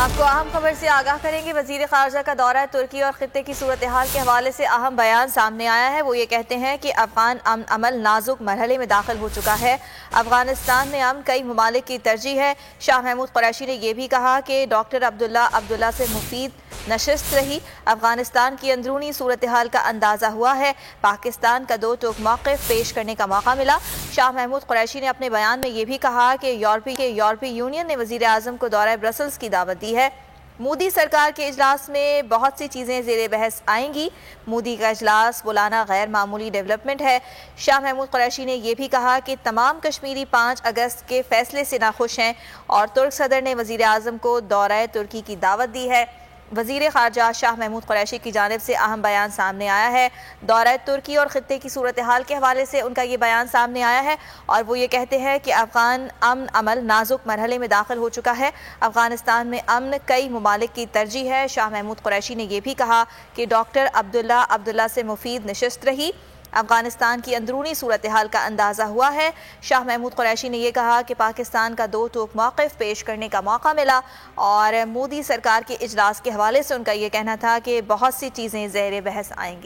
آپ کو اہم خبر سے آگاہ کریں گے۔ وزیر خارجہ کا دورہ ترکی اور خطے کی صورتحال کے حوالے سے اہم بیان سامنے آیا ہے۔ وہ یہ کہتے ہیں کہ افغان امن عمل نازک مرحلے میں داخل ہو چکا ہے۔ افغانستان میں امن کئی ممالک کی ترجیح ہے۔ شاہ محمود قریشی نے یہ بھی کہا کہ ڈاکٹر عبداللہ سے مفید نشست رہی۔ افغانستان کی اندرونی صورتحال کا اندازہ ہوا ہے۔ پاکستان کا دو ٹوک موقف پیش کرنے کا موقع ملا۔ شاہ محمود قریشی نے اپنے بیان میں یہ بھی کہا کہ یورپی یونین نے وزیر اعظم کو دورہ برسلز کی دعوت دی ہے۔ مودی سرکار کے اجلاس میں بہت سی چیزیں زیر بحث آئیں گی۔ مودی کا اجلاس بلانا غیر معمولی ڈیولپمنٹ ہے۔ شاہ محمود قریشی نے یہ بھی کہا کہ تمام کشمیری 5 اگست کے فیصلے سے ناخوش ہیں اور ترک صدر نے وزیر اعظم کو دورہ ترکی کی دعوت دی ہے۔ وزیر خارجہ شاہ محمود قریشی کی جانب سے اہم بیان سامنے آیا ہے۔ دورہ ترکی اور خطے کی صورتحال کے حوالے سے ان کا یہ بیان سامنے آیا ہے اور وہ یہ کہتے ہیں کہ افغان امن عمل نازک مرحلے میں داخل ہو چکا ہے۔ افغانستان میں امن کئی ممالک کی ترجیح ہے۔ شاہ محمود قریشی نے یہ بھی کہا کہ ڈاکٹر عبداللہ سے مفید نشست رہی۔ افغانستان کی اندرونی صورتحال کا اندازہ ہوا ہے۔ شاہ محمود قریشی نے یہ کہا کہ پاکستان کا دو ٹوک موقف پیش کرنے کا موقع ملا اور مودی سرکار کے اجلاس کے حوالے سے ان کا یہ کہنا تھا کہ بہت سی چیزیں زیر بحث آئیں گی۔